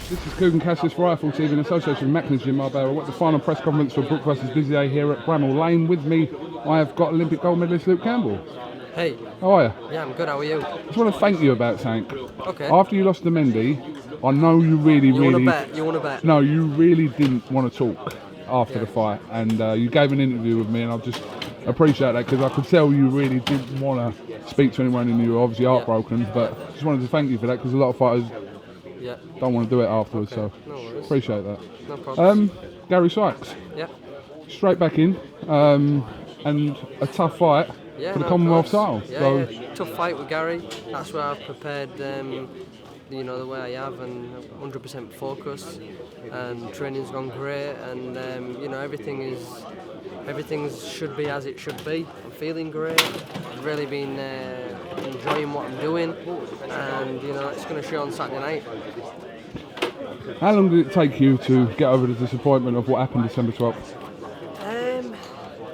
This is KUGAN CASSIUS Rifle TV in association with Macklin Gym Marbella. We're at the final press conference for Brook vs Vizier here at Bramall Lane. With me, I have got Olympic gold medalist Luke Campbell. Hey. How are you? Yeah, I'm good. How are you? I just want to thank you about something. Okay. After you lost to Mendy, I know you really... You want to bet? No, you really didn't want to talk after the fight. And you gave an interview with me, and I just appreciate that because I could tell you really didn't want to speak to anyone, and you were obviously heartbroken. But just wanted to thank you for that because a lot of fighters don't want to do it afterwards. So appreciate that. No problem. Gary Sykes. Yeah. Straight back in, and a tough fight for the Commonwealth title. Yeah, tough fight with Gary. That's where I've prepared, the way I have, and 100% focus. And training's gone great, and everything should be as it should be. I'm feeling great. I've really been enjoying what I'm doing, and it's going to show on Saturday night. How long did it take you to get over the disappointment of what happened December 12th?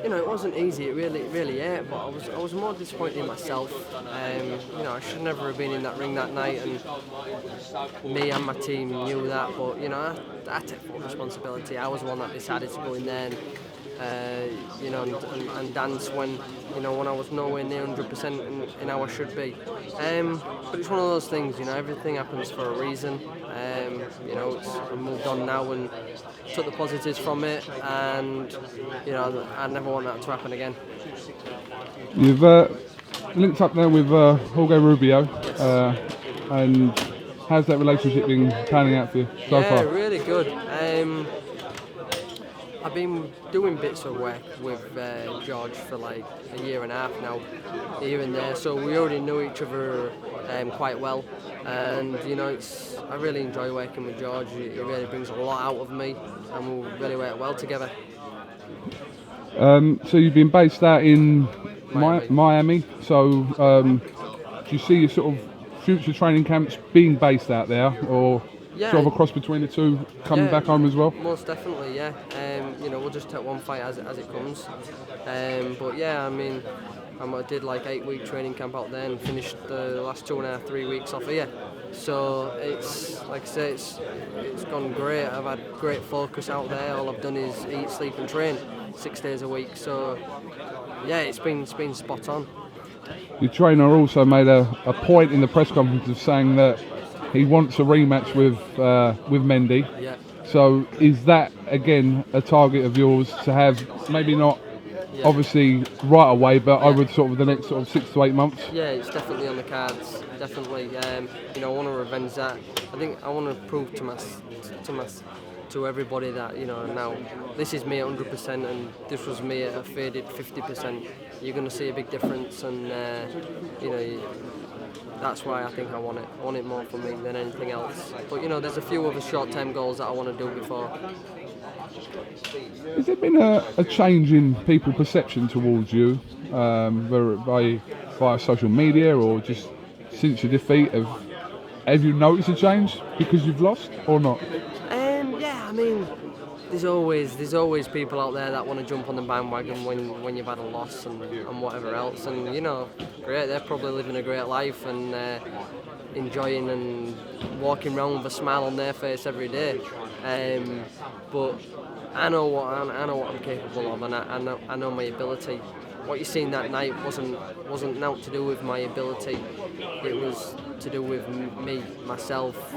It wasn't easy. It really ain't. But I was more disappointed in myself. I should never have been in that ring that night, and me and my team knew that. But I take full responsibility. I was the one that decided to go in there, and dance when I was nowhere near 100% in how I should be. But it's one of those things. Everything happens for a reason. I moved on now and took the positives from it, and I never want that to happen again. You've linked up there with Jorge Rubio, and how's that relationship been panning out for you so far? Yeah, really good. I've been doing bits of work with George for like a year and a half now, here and there, so we already know each other quite well, and I really enjoy working with George. He really brings a lot out of me, and we really work well together. So you've been based out in Miami, so do you see your sort of future training camps being based out there, or sort of a cross between the two, coming back home as well? Most definitely, yeah. We'll just take one fight as it comes. But yeah, I did like 8-week training camp out there and finished the last 2.5-3 weeks off here. So it's like I say, it's gone great. I've had great focus out there. All I've done is eat, sleep, and train 6 days a week. So yeah, it's been spot on. Your trainer also made a point in the press conference of saying that he wants a rematch with Mendy. Yeah. So is that again a target of yours to have? Maybe not, obviously right away, but over sort of the next sort of 6 to 8 months. Yeah, it's definitely on the cards. Definitely. I want to revenge that. I think I want to prove to everybody that now this is me at 100%, and this was me at a faded 50%. You're going to see a big difference, and that's why I think I want it. I want it more for me than anything else. But there's a few other short-term goals that I want to do before. Has there been a change in people's perception towards you, whether via social media or just since your defeat? Have you noticed a change because you've lost or not? There's always people out there that want to jump on the bandwagon when you've had a loss and whatever else, and great, they're probably living a great life and enjoying and walking around with a smile on their face every day. But I know what I'm capable of, and I know my ability. What you seen that night wasn't now to do with my ability. It was to do with me, myself,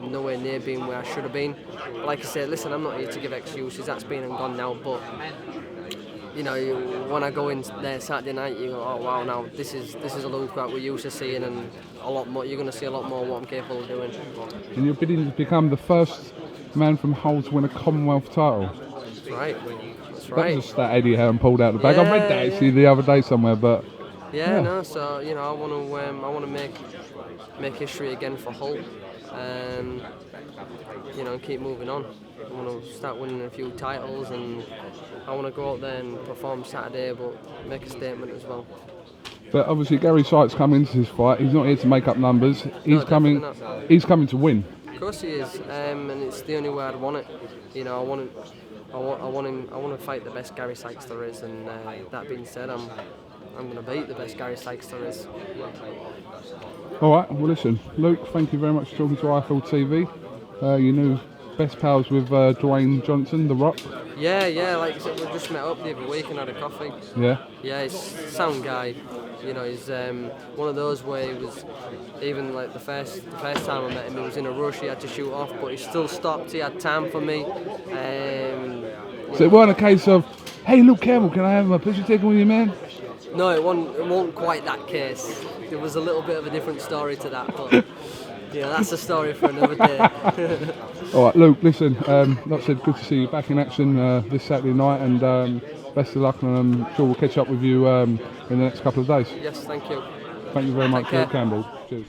nowhere near being where I should have been. But like I said, listen, I'm not here to give excuses. That's been and gone now. But when I go in there Saturday night, you go, oh wow, now this is a Luke that we're used to seeing, and a lot more. You're going to see a lot more of what I'm capable of doing. And you're bidding to become the first man from Hull to win a Commonwealth title. That's right. That was a stat Eddie Hearn pulled out of the bag. I read that actually the other day somewhere, but So I want to make history again for Hull, and keep moving on. I want to start winning a few titles, and I want to go out there and perform Saturday, but make a statement as well. But obviously Gary Sykes coming into this fight. He's not here to make up numbers. He's coming to win. Of course he is, and it's the only way I'd want it. I want to fight the best Gary Sykes there is, and that being said, I'm going to beat the best Gary Sykes there is. All right, well listen, Luke, thank you very much for talking to IFL TV. your new best pals with Dwayne Johnson, The Rock. Yeah, like I said, we just met up the other week and had a coffee. Yeah. Yeah, he's a sound guy. You know, he's one of those where he was, even like the first time I met him, he was in a rush, he had to shoot off, but he still stopped, he had time for me. So it wasn't a case of, hey, Luke Campbell, can I have a picture taken with you, man? No, it won't quite that case. There was a little bit of a different story to that, but yeah, that's a story for another day. All right, Luke, listen, like I said, good to see you back in action this Saturday night, and best of luck, and I'm sure we'll catch up with you in the next couple of days. Yes, thank you. Thank you very much, care. Luke Campbell. Cheers.